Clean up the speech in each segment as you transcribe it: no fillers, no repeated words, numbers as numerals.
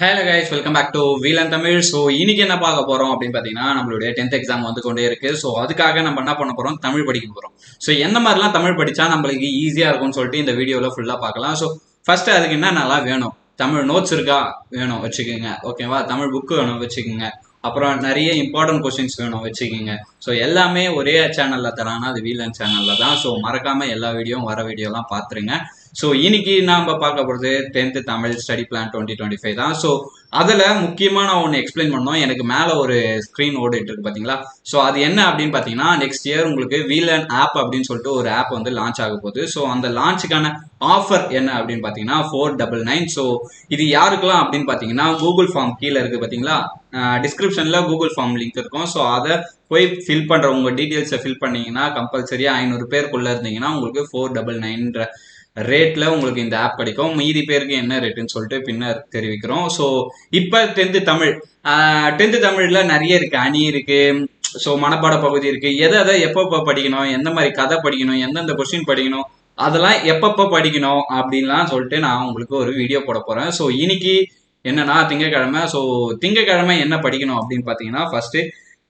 Hello guys, welcome back to wheel and Tamil. So இன்னைக்கு என்ன பார்க்க போறோம் அப்படின்னு பார்த்தீங்கன்னா, நம்மளுடைய 10th எக்ஸாம் வந்து கொண்டே இருக்கு. ஸோ அதுக்காக நம்ம என்ன பண்ண போறோம், தமிழ் படிக்க போறோம். ஸோ எந்த மாதிரிலாம் தமிழ் படிச்சா நம்மளுக்கு ஈஸியா இருக்கும்னு சொல்லிட்டு இந்த வீடியோல ஃபுல்லா பார்க்கலாம். ஸோ ஃபர்ஸ்ட் அதுக்கு என்னென்னலாம் வேணும், தமிழ் நோட்ஸ் இருக்கா, வேணும் வச்சுக்கோங்க. ஓகேவா, தமிழ் புக்கு வேணும் வச்சுக்கோங்க. அப்புறம் நிறைய இம்பார்ட்டன்ட் கொஸ்டின்ஸ் வேணும் வச்சுக்கோங்க. ஸோ எல்லாமே ஒரே சேனல்ல தரானா அது வீல் அண்ட் சேனல்ல தான். ஸோ மறக்காம எல்லா வீடியோவும் வர வீடியோலாம் பார்த்துருங்க. ஸோ இன்னைக்கு நாம பார்க்க போகிறது 10th தமிழ் ஸ்டடி பிளான் 2025 தான். ஸோ அதில் முக்கியமாக நான் ஒன்று எக்ஸ்பிளைன் பண்ணோம். எனக்கு மேலே ஒரு ஸ்க்ரீன் ஓடிட்டு இருக்கு பார்த்தீங்களா. ஸோ அது என்ன அப்படின்னு பார்த்தீங்கன்னா, நெக்ஸ்ட் இயர் உங்களுக்கு வீல் அண்ட் ஆப் அப்படின்னு சொல்லிட்டு ஒரு ஆப் வந்து லான்ச் ஆக போகுது. ஸோ அந்த லான்ச்சுக்கான ஆஃபர் என்ன அப்படின்னு பார்த்தீங்கன்னா 499. ஸோ இது யாருக்கெல்லாம் அப்படின்னு பார்த்தீங்கன்னா, கூகுள் ஃபார்ம் கீழே இருக்குது பார்த்தீங்களா, டிஸ்கிரிப்ஷனில் கூகுள் ஃபார்ம் லிங்க் இருக்கும். ஸோ அதை போய் ஃபில் பண்ணுற உங்கள் டீட்டெயில்ஸை ஃபில் பண்ணீங்கன்னா கம்பல்சரியாக 500 பேருக்குள்ளே இருந்தீங்கன்னா உங்களுக்கு 499 ரேட்ல உங்களுக்கு இந்த ஆப் கிடைக்கும். மீதி பேருக்கு என்ன ரேட்டுன்னு சொல்லிட்டு பின்னர் தெரிவிக்கிறோம். ஸோ இப்போ 10th தமிழ் 10th தமிழ்ல நிறைய இருக்கு, அணி இருக்கு, ஸோ மனப்பாட பகுதி இருக்கு. எதை எப்பப்போ படிக்கணும், எந்த மாதிரி கதை படிக்கணும், எந்தெந்த கொஸ்டின் படிக்கணும், அதெல்லாம் எப்பப்போ படிக்கணும் அப்படின்லாம் சொல்லிட்டு நான் உங்களுக்கு ஒரு வீடியோ போட போறேன். ஸோ இன்னைக்கு என்னன்னா திங்கக்கிழமை. ஸோ திங்கக்கிழமை என்ன படிக்கணும் அப்படின்னு பார்த்தீங்கன்னா, ஃபர்ஸ்ட்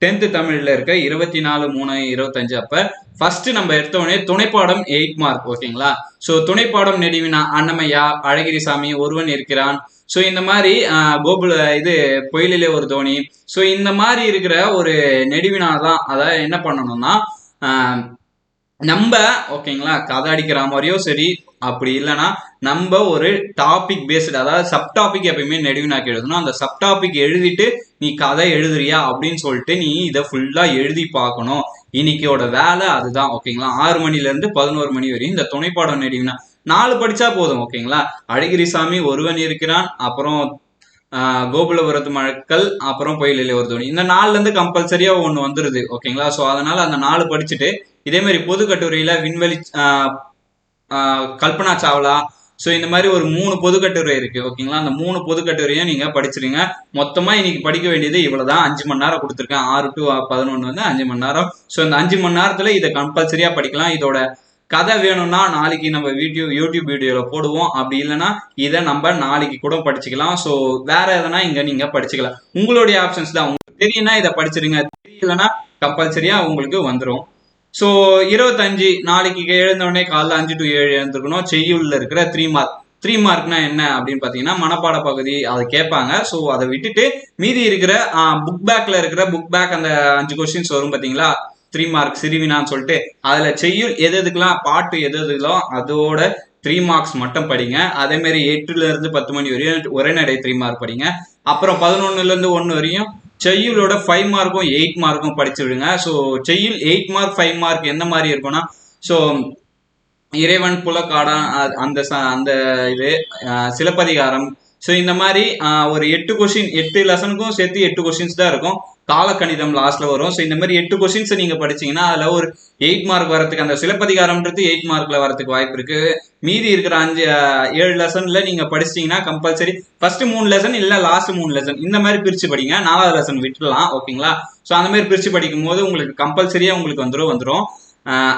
10th தமிழ்ல இருக்க 24/3/25 அப்ப ஃபர்ஸ்ட் நம்ம எடுத்தோடனே துணைப்பாடம் 8 மார்க். ஓகேங்களா. ஸோ துணைப்பாடம் நெடுவினா அன்னமையா, அழகிரிசாமி, ஒருவன் இருக்கிறான், ஸோ இந்த மாதிரி கோகுல இது பொயிலிலே ஒரு தோனி, ஸோ இந்த மாதிரி இருக்கிற ஒரு நெடுவினா தான். அதாவது என்ன பண்ணணும்னா நம்ம ஓகேங்களா, கதை அடிக்கிற மாதிரியோ சரி, அப்படி இல்லைன்னா நம்ம ஒரு டாபிக் பேஸ்டு, அதாவது சப் டாபிக் எப்பயுமே நெடுவினாக்கு எழுதணும். அந்த சப் டாபிக் எழுதிட்டு நீ கதை எழுதுறியா அப்படின்னு சொல்லிட்டு நீ இதை ஃபுல்லா எழுதி பார்க்கணும். இன்னைக்கோட வேலை அதுதான். ஓகேங்களா. 6 மணில இருந்து 11 மணி வரையும் இந்த துணைப்பாடம் நெடுவினா 4 படிச்சா போதும். ஓகேங்களா. அழகிரிசாமி, ஒருவன் இருக்கிறான், அப்புறம் கோகுலபுரத்து மழக்கள், அப்புறம் பொயிலிலே ஒரு தோனி, இந்த 4ல இருந்து கம்பல்சரியா ஒண்ணு வந்துருது. ஓகேங்களா. ஸோ அதனால அந்த 4 படிச்சுட்டு இதே மாதிரி பொது கட்டுரையில விண்வெளி கல்பனா சாவ்லா, ஸோ இந்த மாதிரி ஒரு 3 பொதுக்கட்டுரை இருக்கு. ஓகேங்களா. அந்த 3 பொதுக்கட்டுரையும் நீங்க படிச்சிருங்க. மொத்தமா இன்னைக்கு படிக்க வேண்டியது இவ்வளவுதான். 5 மணி நேரம் கொடுத்துருக்கேன். 6 to 11 வந்து 5 மணி நேரம். ஸோ இந்த 5 மணி நேரத்துல இதை கம்பல்சரியா படிக்கலாம். இதோட கதை வேணும்னா நாளைக்கு நம்ம யூடியூப் வீடியோல போடுவோம். அப்படி இல்லைன்னா இதை நம்ம நாளைக்கு கூட படிச்சுக்கலாம். ஸோ வேற எதனா இங்க நீங்க படிச்சுக்கலாம். உங்களுடைய ஆப்ஷன்ஸ் தான். உங்களுக்கு தெரியும்னா இதை படிச்சிருங்க, தெரியலன்னா கம்பல்சரியா உங்களுக்கு வந்துடும். ஸோ 25 நாளைக்கு எழுந்தோடனே காலைல 5 to 7 எழுந்துக்கணும். செய்யுள்ள இருக்கிற 3 மார்க். 3 மார்க்னா என்ன அப்படின்னு பார்த்தீங்கன்னா, மனப்பாட பகுதி அதை கேட்பாங்க. ஸோ அதை விட்டுட்டு மீதி இருக்கிற புக் பேக்ல இருக்கிற புக் பேக் அந்த 5 கொஸ்டின்ஸ் வரும் பார்த்தீங்களா, 3 மார்க் சிறுவினான்னு சொல்லிட்டு, அதுல செய்யுள் எதுக்கெல்லாம், பாட்டு எதுக்கெல்லாம் அதோட 3 மார்க்ஸ் மட்டும் படிங்க. அதே மாதிரி 8ல இருந்து 10 மணி வரையும் உரைநடை 3 மார்க் படிங்க. அப்புறம் 11ல இருந்து 1 வரையும் செய்யுளோட 5 மார்க்கும் 8 மார்க்கும் படிச்சு விடுங்க. ஸோ செய்யுள் 8 மார்க் 5 மார்க் எந்த மாதிரி இருக்கும்னா, ஸோ இறைவன் புலக்காடான் அந்த அந்த இது சிலப்பதிகாரம், ஸோ இந்த மாதிரி ஒரு 8 கொஸ்டின், 8 லெசனுக்கும் சேர்த்து 8 கொஸ்டின்ஸ் தான் இருக்கும். காலக்கணிதம் லாஸ்ட்ல வரும். ஸோ இந்த மாதிரி 8 கொஸ்டின்ஸ் நீங்க படிச்சீங்கன்னா அதுல ஒரு 8 மார்க் வரதுக்கு, அந்த சிலப்பதிகாரம்ன்றது 8 மார்க்ல வரதுக்கு வாய்ப்பு இருக்கு. மீதி இருக்கிற 7 லெசன்ல நீங்க படிச்சிட்டீங்கன்னா கம்பல்சரி ஃபர்ஸ்ட் 3 லெசன் இல்ல லாஸ்ட் 3 லெசன் இந்த மாதிரி பிரிச்சு படிங்க. 4வது லெசன் விட்டுலாம். ஓகேங்களா. ஸோ அந்த மாதிரி பிரிச்சு படிக்கும் போது உங்களுக்கு கம்பல்சரியா உங்களுக்கு வந்துடும்.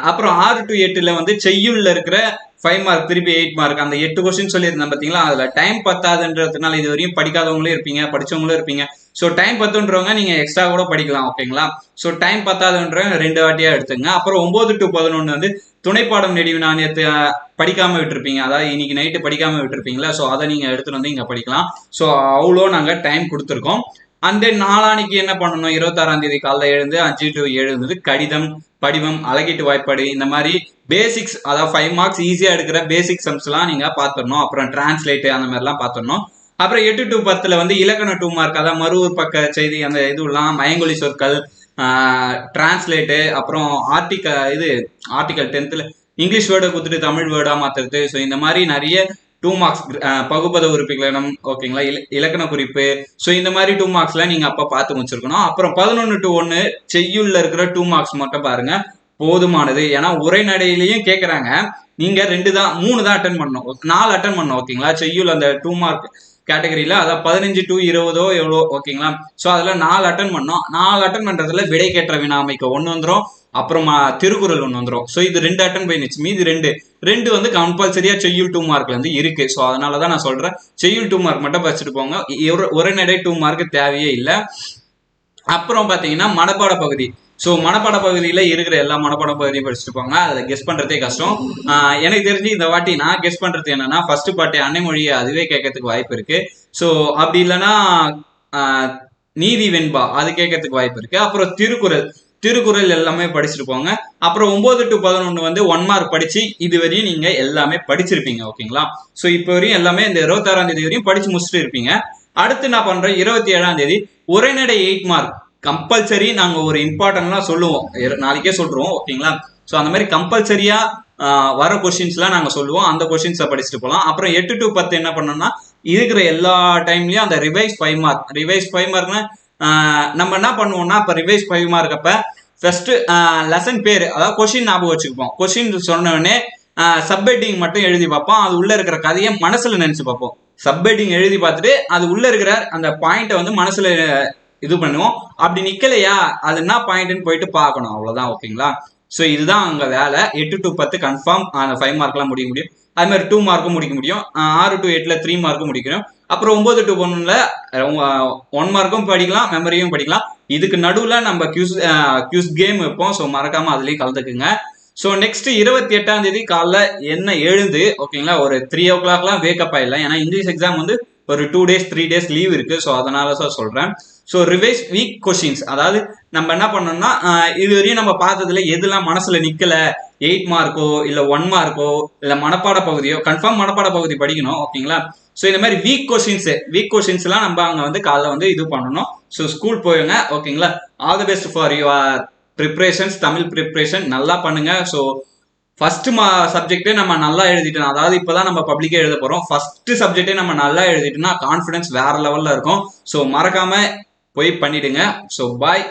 அப்புறம் 6 to 8ல வந்து செய்யுள்ள இருக்கிற 5 மார்க் திருப்பி 8 மார்க், அந்த 8 கொஸ்டின் சொல்லியிருந்தேன் பார்த்தீங்களா, அதுல டைம் பத்தாதுன்றதுனால இது வரையும் படிக்காதவங்களும் இருப்பீங்க, படிச்சவங்களும் இருப்பீங்க. ஸோ டைம் பத்துன்றவங்க நீங்க எக்ஸ்ட்ரா கூட படிக்கலாம். ஓகேங்களா. ஸோ டைம் பத்தாதுன்றவங்க 2 வாட்டியா எடுத்துங்க. அப்புறம் 9 to 11 வந்து துணைப்பாடம் நெடுவினா நேற்று படிக்காம விட்டுருப்பீங்க, அதாவது இன்னைக்கு நைட்டு படிக்காம விட்டுருப்பீங்களா, ஸோ அதை நீங்க எடுத்துட்டு வந்து இங்க படிக்கலாம். ஸோ அவ்வளோ நாங்க டைம் கொடுத்துருக்கோம். அந்த நாளானிக்கு என்ன பண்ணணும், 26ஆம் தேதி காலைல எழுந்து 5 to 7 வந்து கடிதம், படிவம், அழகீட்டு வாய்ப்பாடு, இந்த மாதிரி பேசிக்ஸ், அதாவது 5 மார்க்ஸ் ஈஸியா எடுக்கிற பேசிக் சம்ஸ் எல்லாம் நீங்க பாத்துடணும். அப்புறம் டிரான்ஸ்லேட் அந்த மாதிரி எல்லாம் பாத்துடணும். அப்புறம் 8 to 10ல வந்து இலக்கண 2 மார்க், அதாவது மறுவூர் பக்க செய்தி, அந்த இதுலாம் மயங்கொலி சொற்கள், டிரான்ஸ்லேட்டு, அப்புறம் ஆர்டிகல் 10th இங்கிலீஷ் வேர்டை கொடுத்துட்டு தமிழ் வேர்டா மாத்துறது. ஸோ இந்த மாதிரி நிறைய 2 மார்க்ஸ், பகுபத உறுப்பிகளம், ஓகேங்களா, இலக்கண குறிப்பு, ஸோ இந்த மாதிரி 2 மார்க்ஸ்ல நீங்க அப்ப பார்த்து முடிச்சிருக்கணும். அப்புறம் 11 to 1 செய்யுள்ள இருக்கிற 2 மார்க்ஸ் மட்டும் பாருங்க, போதுமானது. ஏன்னா உரைநடையிலையும் கேட்கறாங்க, நீங்க 3 தான் அட்டன் பண்ணணும், 4 அட்டன் பண்ணணும். ஓகேங்களா. செய்யுள் அந்த 2 மார்க் கேட்டகரியில, அதாவது 15 to 20 எவ்வளோ. ஓகேங்களா. ஸோ அதுல 4 அட்டன் பண்ணோம். 4 அட்டன் பண்றதுல விடை கேட்ட வினா அமைக்க 1 வந்துடும், அப்புறமா திருக்குறள் ஒன்று வந்துடும். ஸோ இது 2 அட்டன் பண்ணிச்சு, மீதி ரெண்டு வந்து கம்பல்சரியா செய்யுள் 2 மார்க்ல வந்து இருக்கு. ஸோ அதனாலதான் நான் சொல்றேன், செய்யுள் 2 மார்க் மட்டும் படிச்சுட்டு போங்க, உரைநடை 2 மார்க் தேவையே இல்லை. அப்புறம் பாத்தீங்கன்னா மனப்பாட பகுதி. ஸோ மனப்பாட பகுதியில் இருக்கிற எல்லா மனப்பாட பகுதியும் படிச்சுட்டு போங்க, அதில் கெஸ் பண்ணுறதே கஷ்டம். எனக்கு தெரிஞ்சு இந்த வாட்டி நான் கெஸ் பண்ணுறது என்னன்னா, ஃபர்ஸ்ட் பாட்டு அன்னை மொழியை அதுவே கேட்கறதுக்கு வாய்ப்பு இருக்கு. ஸோ அப்படி இல்லைன்னா நீதி வெண்பா அது கேட்கறதுக்கு வாய்ப்பு இருக்கு. அப்புறம் திருக்குறள் எல்லாமே படிச்சுட்டு போங்க. அப்புறம் 9 to 11 வந்து 1 மார்க் படிச்சு இது வரையும் நீங்க எல்லாமே படிச்சிருப்பீங்க. ஓகேங்களா? ஸோ இப்போ வரையும் எல்லாமே இந்த 26ஆம் தேதி வரையும் படிச்சு முடிச்சுட்டு இருப்பீங்க. அடுத்து நான் பண்றேன் 27ஆம் தேதி உரைநடை 8 மார்க் கம்பல்சரி. நாங்க ஒரு இம்பார்ட்டன்ட்லாம் சொல்லுவோம், நாளைக்கே சொல்றோம். ஓகேங்களா? ஸோ அந்த மாதிரி கம்பல்சரியா வர கொஸ்டின்ஸ்லாம் நாங்கள் சொல்லுவோம், அந்த கொஸ்டின்ஸை படிச்சுட்டு போகலாம். அப்புறம் 8 to 10 என்ன பண்ணோம்னா, இருக்கிற எல்லா டைம்லயும் அந்த ரிவைஸ் 5 மார்க்னா நம்ம என்ன பண்ணுவோம்னா, இப்போ ரிவைஸ் 5 மார்க் அப்ப ஃபர்ஸ்ட் லெசன் பேர், அதாவது கொஸ்டின் ஞாபகம் வச்சுக்குப்போம். கொஸ்டின் சொன்ன உடனே சப்ஹெட்டிங் மட்டும் எழுதி பார்ப்போம், அது உள்ள இருக்கிற கதையை மனசுல நினைச்சு பார்ப்போம். சப்ஹெட்டிங் எழுதி பார்த்துட்டு அது உள்ள இருக்கிற அந்த பாயிண்ட்டை வந்து மனசுல இது பண்ணுவோம். அப்படி நிக்கலையா அது என்ன பாயிண்ட்னு போயிட்டு பார்க்கணும், அவ்வளவுதான். ஓகேங்களா? ஸோ இதுதான் அங்க வேலை. 8 to 10 கன்ஃபார்ம் அந்த 5 மார்க்லாம் முடிக்க முடியும். அது மாதிரி 2 மார்க்கும் முடிக்க முடியும். 6 to 8ல 3 மார்க்கும் முடிக்கணும். அப்புறம் 9 to 11ல 1 மார்க்கும் படிக்கலாம், மெமரியும் படிக்கலாம். இதுக்கு நடுவில் நம்ம கியூஸ் கேம் வைப்போம். ஸோ மறக்காம அதுலயும் கலந்துக்குங்க. ஸோ நெக்ஸ்ட் 28ஆம் தேதி காலைல என்ன எழுந்து, ஓகேங்களா, ஒரு 3 o'clockலாம் வேக்கப் ஆயிடலாம். ஏன்னா இங்கிலீஷ் எக்ஸாம் வந்து ஒரு 2 days 3 days லீவ் இருக்கு. ஸோ அதனால சொல்றேன். ஸோ ரிவைஸ் வீக் கொஸ்டின்ஸ், அதாவது நம்ம என்ன பண்ணோம்னா, இது வரையும் நம்ம பார்த்ததுல எதுலாம் மனசுல நிக்கல, 8 மார்க்கோ இல்ல 1 மார்க்கோ இல்ல மனப்பாட பகுதியோ, கன்ஃபார்ம் மனப்பாட பகுதி படிக்கணும். ஓகேங்களா? ஸோ இந்த மாதிரி வீக் கொஸ்டின்ஸ் எல்லாம் நம்ம அங்க வந்து காலைல வந்து இது பண்ணணும். ஸோ ஸ்கூல் போயுங்க. ஓகேங்களா? All the best for your preparations, Tamil preparation நல்லா பண்ணுங்க. ஸோ ஃபர்ஸ்ட் சப்ஜெக்டே நம்ம நல்லா எழுதிட்டோம், அதாவது இப்பதான் நம்ம பப்ளிக்கே எழுத போறோம். ஃபர்ஸ்ட் சப்ஜெக்டே நம்ம நல்லா எழுதிட்டோம்னா கான்ஃபிடன்ஸ் வேற லெவல்ல இருக்கும். ஸோ மறக்காம போய் பண்ணிடுங்க. So bye.